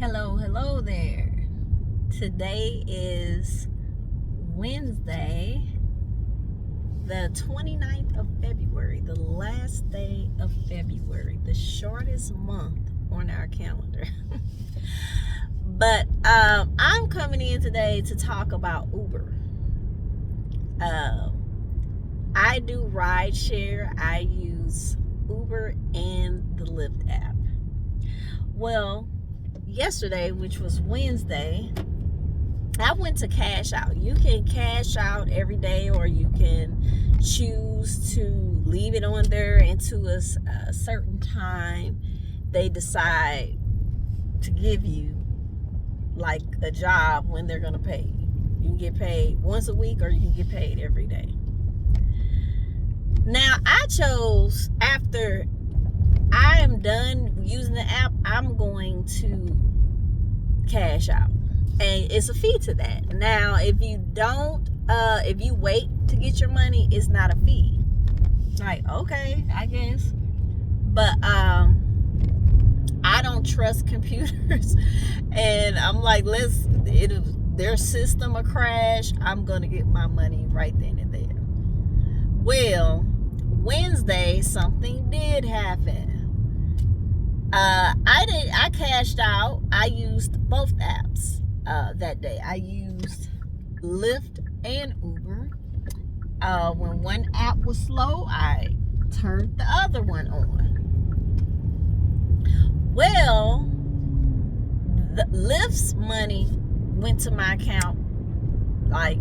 Hello there. Today is Wednesday, the 29th of February, the last day of February, the shortest month on our calendar. But I'm coming in today to talk about Uber. I do rideshare. I use Uber and the Lyft app. Well, yesterday, which was Wednesday, I went to cash out. You can cash out every day, or you can choose to leave it on there into a certain time they decide to give you, like a job, when they're going to pay you. You can get paid once a week, or you can get paid every day. Now, I chose, after I am done using the app, I'm going to cash out, and it's a fee to that. Now, if you don't, if you wait to get your money, it's not a fee. Like, okay, I guess, but I don't trust computers, and I'm like, their system will crash. I'm gonna get my money right then and there. Well, Wednesday something did happen. I cashed out. I used both apps that day. I used Lyft and Uber. When one app was slow, I turned the other one on. Well, the Lyft's money went to my account like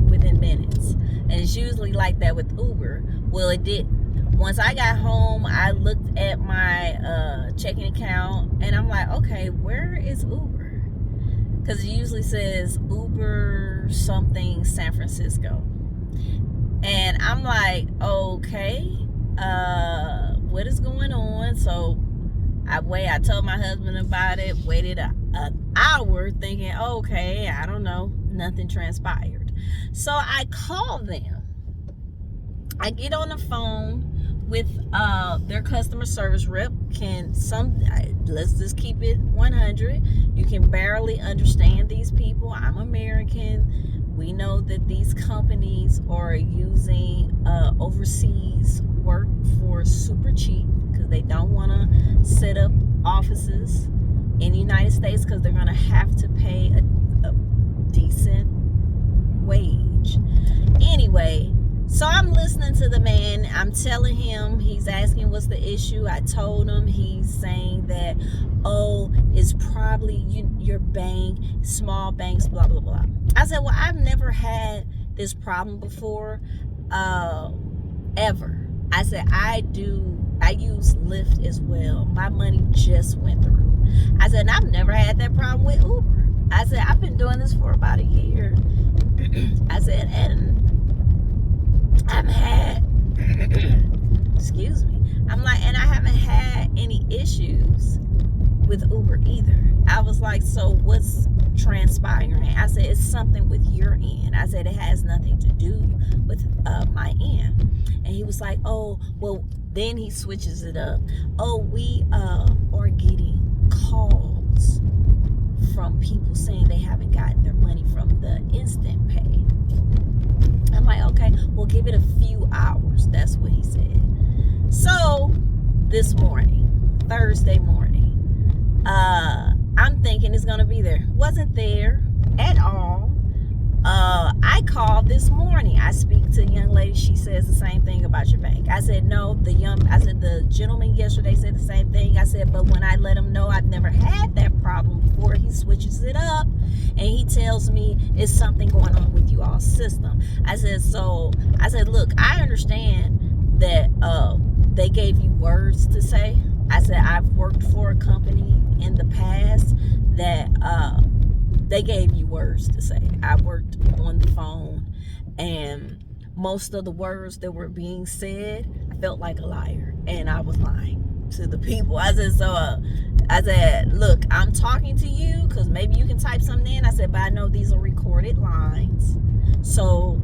within minutes, and it's usually like that with Uber. Well, it didn't. Once I got home, I looked at my checking account, and I'm like, okay, where is Uber? Because it usually says Uber something San Francisco. And I'm like, okay, what is going on? So I told my husband about it, waited an hour thinking, okay, I don't know, nothing transpired. So I called them. I get on the phone with their customer service rep. Let's just keep it 100. You can barely understand these people. I'm American. We know that these companies are using overseas work for super cheap, because they don't want to set up offices in the United States, because they're going to have to pay a decent wage. Anyway, so I'm listening to the man. I'm telling him, he's asking what's the issue. I told him. He's saying that, oh, it's probably your bank, small banks, blah, blah, blah. I said, well, I've never had this problem before, ever. I said, I use Lyft as well. My money just went through. I said, I've never had that problem with Uber. I said, I've been doing this for about a year. I said, and I've had, excuse me, I'm like, and I haven't had any issues with Uber either. I was like, so what's transpiring? I said, it's something with your end. I said, it has nothing to do with my end. And he was like, oh, well, then he switches it up. Oh, we are getting calls from people saying they haven't gotten their money from the instant pay. I'm like, okay, well, give it a few hours. That's what he said. So this morning, Thursday morning, I'm thinking it's gonna be there. Wasn't there at all. I called this morning. I speak to a young lady. She says the same thing about your bank. I said, no, the gentleman yesterday said the same thing. I said, but when I let him know I've never had that problem before, he switches it up and he tells me it's something going on with you all's system. I said, look, I understand that they gave you words to say. I said, I've worked for a company in the past that they gave you words to say. I worked on the phone, and most of the words that were being said, I felt like a liar, and I was lying to the people. I said, look, I'm talking to you because maybe you can type something in. I said, but I know these are recorded lines, so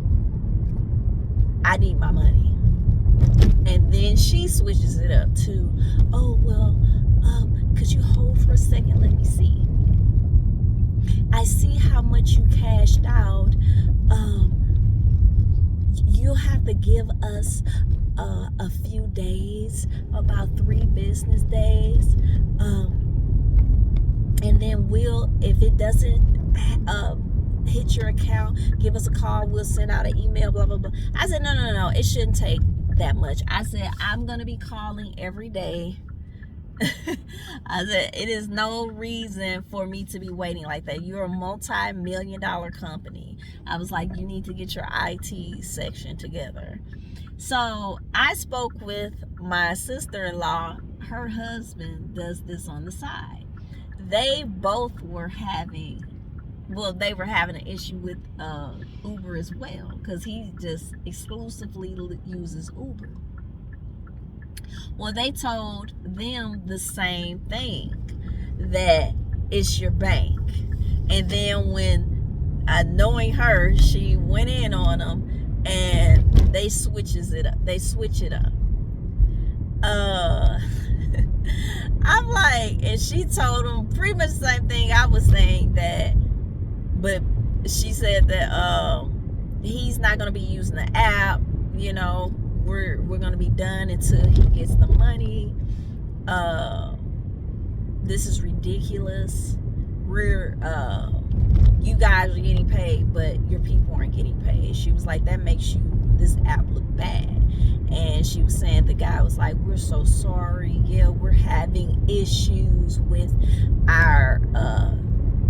I need my money. And then she switches it up to, oh, well, could you hold for a second? Let me see. I see how much you cashed out. You'll have to give us a few days, about 3 business days, and then if it doesn't hit your account, give us a call. We'll send out an email, blah blah blah. I said no, it shouldn't take that much. I said I'm gonna be calling every day. I said it is no reason for me to be waiting like that. You're a multi-million-dollar company. I was like, you need to get your IT section together. So I spoke with my sister-in-law. Her husband does this on the side. They both were having an issue with Uber as well, because he just exclusively uses Uber. Well, they told them the same thing, that it's your bank. And then when, knowing her, she went in on them and they switch it up. I'm like, and she told them pretty much the same thing I was saying, that, but she said that he's not going to be using the app, you know, we're going to be done until he gets the money. This is ridiculous. You guys are getting paid, but your people aren't getting paid. She was like, that makes this app look bad. And she was saying, the guy was like, we're so sorry. Yeah, we're having issues with our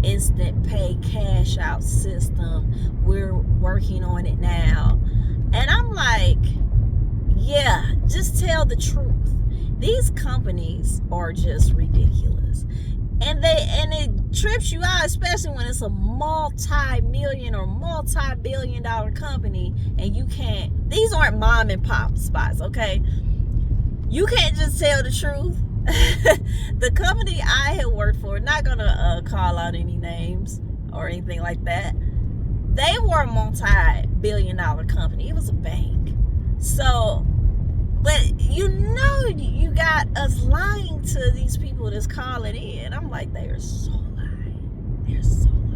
instant pay cash out system. We're working on it now. And I'm like, yeah, just tell the truth. These companies are just ridiculous. And it trips you out, especially when it's a multi-million or multi-billion-dollar company, and you can't. These aren't mom and pop spots, okay? You can't just tell the truth. The company I had worked for, not gonna call out any names or anything like that, they were a multi-billion-dollar company. It was a bank. So, but you got us lying to these people that's calling in. I'm like, they are so lying. They're so lying.